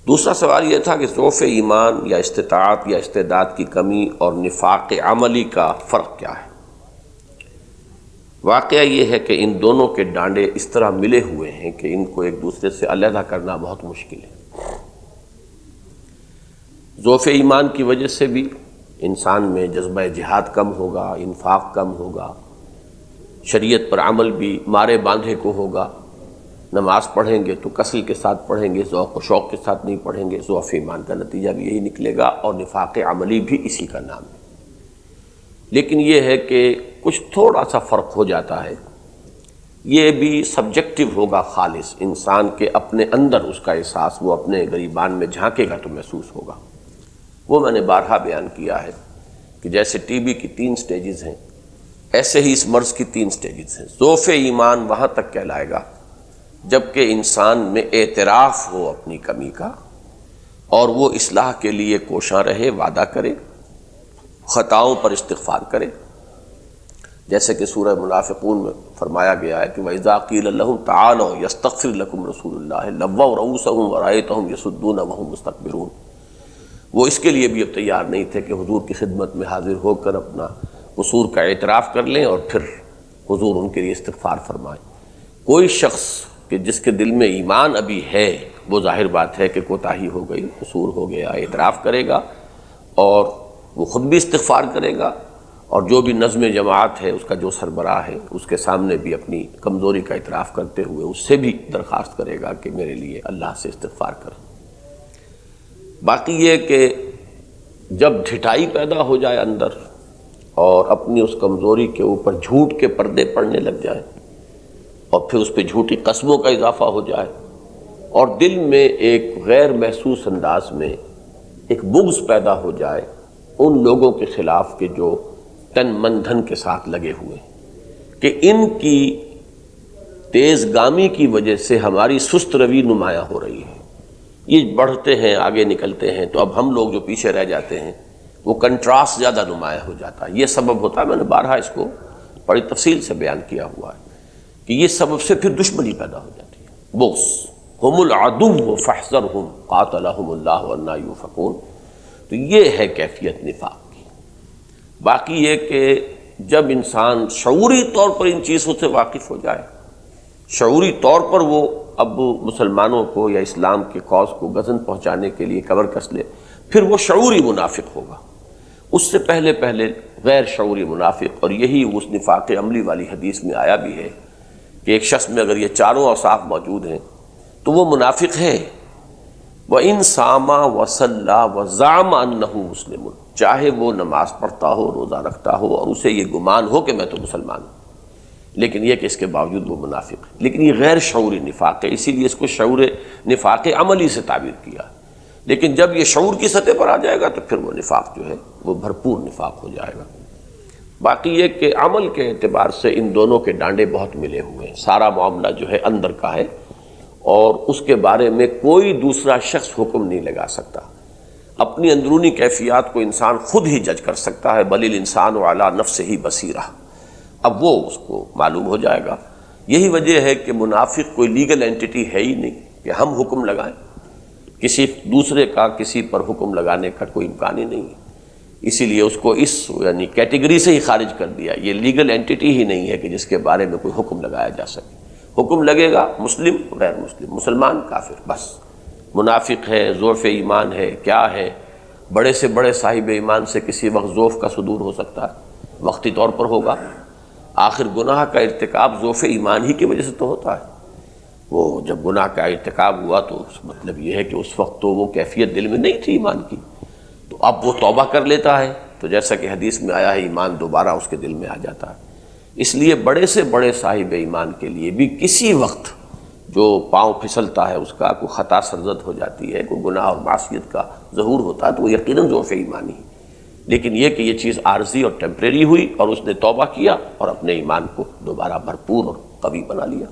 دوسرا سوال یہ تھا کہ ضعف ایمان یا استطاعت یا استعداد کی کمی اور نفاق عملی کا فرق کیا ہے؟ واقعہ یہ ہے کہ ان دونوں کے ڈانڈے اس طرح ملے ہوئے ہیں کہ ان کو ایک دوسرے سے علیحدہ کرنا بہت مشکل ہے۔ ضعف ایمان کی وجہ سے بھی انسان میں جذبہ جہاد کم ہوگا، انفاق کم ہوگا، شریعت پر عمل بھی مارے باندھے کو ہوگا، نماز پڑھیں گے تو کسل کے ساتھ پڑھیں گے، ذوق و شوق کے ساتھ نہیں پڑھیں گے، ضعف ایمان کا نتیجہ بھی یہی نکلے گا، اور نفاق عملی بھی اسی کا نام ہے۔ لیکن یہ ہے کہ کچھ تھوڑا سا فرق ہو جاتا ہے، یہ بھی سبجیکٹو ہوگا، خالص انسان کے اپنے اندر اس کا احساس، وہ اپنے گریبان میں جھانکے گا تو محسوس ہوگا۔ وہ میں نے بارہا بیان کیا ہے کہ جیسے ٹی بی کی 3 سٹیجز ہیں، ایسے ہی اس مرض کی 3 سٹیجز ہیں۔ ضعف ایمان وہاں تک کہلائے گا جبکہ انسان میں اعتراف ہو اپنی کمی کا، اور وہ اصلاح کے لیے کوشاں رہے، وعدہ کرے، خطاؤں پر استغفار کرے، جیسے کہ سورہ منافقون میں فرمایا گیا ہے کہ وَإِذَا قِيلَ لَهُمْ تَعَالَوْا يَسْتَغْفِرْ لَكُمْ رَسُولُ اللَّهِ لَوَّوْا رُءُوسَهُمْ وَرَأَيْتَهُمْ يَصُدُّونَ وَهُمْ مُسْتَكْبِرُونَ۔ وہ اس کے لیے بھی اب تیار نہیں تھے کہ حضور کی خدمت میں حاضر ہو کر اپنا قصور کا اعتراف کر لیں اور پھر حضور ان کے لیے استغفار فرمائیں۔ کوئی شخص کہ جس کے دل میں ایمان ابھی ہے، وہ ظاہر بات ہے کہ کوتاہی ہو گئی، قصور ہو گیا، اعتراف کرے گا اور وہ خود بھی استغفار کرے گا، اور جو بھی نظم جماعت ہے اس کا جو سربراہ ہے اس کے سامنے بھی اپنی کمزوری کا اعتراف کرتے ہوئے اس سے بھی درخواست کرے گا کہ میرے لیے اللہ سے استغفار کریں۔ باقی یہ کہ جب ڈھٹائی پیدا ہو جائے اندر اور اپنی اس کمزوری کے اوپر جھوٹ کے پردے پڑنے لگ جائے، اور پھر اس پہ جھوٹی قسموں کا اضافہ ہو جائے، اور دل میں ایک غیر محسوس انداز میں ایک بغض پیدا ہو جائے ان لوگوں کے خلاف کہ جو تن من دھن کے ساتھ لگے ہوئے، کہ ان کی تیز گامی کی وجہ سے ہماری سست روی نمایاں ہو رہی ہے، یہ بڑھتے ہیں، آگے نکلتے ہیں، تو اب ہم لوگ جو پیچھے رہ جاتے ہیں وہ کنٹراسٹ زیادہ نمایاں ہو جاتا ہے۔ یہ سبب ہوتا ہے، میں نے بارہا اس کو بڑی تفصیل سے بیان کیا ہوا ہے کہ یہ سبب سے پھر دشمنی پیدا ہو جاتی ہے، بغض۔ ہم العدو فاحذرهم قاتلهم اللہ انا یؤفکون۔ تو یہ ہے کیفیت نفاق کی۔ باقی یہ کہ جب انسان شعوری طور پر ان چیزوں سے واقف ہو جائے، شعوری طور پر وہ اب مسلمانوں کو یا اسلام کے کاز کو گزن پہنچانے کے لیے کمر کس لے، پھر وہ شعوری منافق ہوگا۔ اس سے پہلے غیر شعوری منافق، اور یہی اس نفاق عملی والی حدیث میں آیا بھی ہے کہ ایک شخص میں اگر یہ چاروں اوصاف موجود ہیں تو وہ منافق ہے۔ وَإِن صَامَ وَصَلَّى وَزَعَمَ أَنَّهُ مُسْلِمٌ، چاہے وہ نماز پڑھتا ہو، روزہ رکھتا ہو، اور اسے یہ گمان ہو کہ میں تو مسلمان ہوں، لیکن یہ کہ اس کے باوجود وہ منافق ہے۔ لیکن یہ غیر شعوری نفاق ہے، اسی لیے اس کو شعور نفاق عملی سے تعبیر کیا۔ لیکن جب یہ شعور کی سطح پر آ جائے گا تو پھر وہ نفاق جو ہے وہ بھرپور نفاق ہو جائے گا۔ باقی یہ کہ عمل کے اعتبار سے ان دونوں کے ڈانڈے بہت ملے ہوئے ہیں، سارا معاملہ جو ہے اندر کا ہے، اور اس کے بارے میں کوئی دوسرا شخص حکم نہیں لگا سکتا۔ اپنی اندرونی کیفیات کو انسان خود ہی جج کر سکتا ہے، بل الانسان علی نفسہ بصیرہ، اب وہ اس کو معلوم ہو جائے گا۔ یہی وجہ ہے کہ منافق کوئی لیگل اینٹی ہے ہی نہیں کہ ہم حکم لگائیں، کسی دوسرے کا کسی پر حکم لگانے کا کوئی امکان ہی نہیں ہے، اسی لیے اس کو اس یعنی کیٹیگری سے ہی خارج کر دیا۔ یہ لیگل اینٹی ہی نہیں ہے کہ جس کے بارے میں کوئی حکم لگایا جا سکے۔ حکم لگے گا مسلم، غیر مسلم، مسلمان، کافر، بس۔ منافق ہے، ضعف ایمان ہے، کیا ہے، بڑے سے بڑے صاحب ایمان سے کسی وقت ضعف کا صدور ہو سکتا ہے، وقتی طور پر ہوگا۔ آخر گناہ کا ارتکاب ضعف ایمان ہی کی وجہ سے تو ہوتا ہے۔ وہ جب گناہ کا ارتکاب ہوا تو مطلب یہ ہے کہ اس وقت تو وہ کیفیت دل میں نہیں تھی ایمان کی، تو اب وہ توبہ کر لیتا ہے، تو جیسا کہ حدیث میں آیا ہے ایمان دوبارہ اس کے دل میں آ جاتا ہے۔ اس لیے بڑے سے بڑے صاحب ایمان کے لیے بھی کسی وقت جو پاؤں پھسلتا ہے، اس کا کوئی خطا سرزد ہو جاتی ہے، کوئی گناہ اور معصیت کا ظہور ہوتا ہے، تو وہ یقیناً ضعف ایمانی ہے۔ لیکن یہ کہ یہ چیز عارضی اور ٹیمپریری ہوئی، اور اس نے توبہ کیا اور اپنے ایمان کو دوبارہ بھرپور اور قوی بنا لیا۔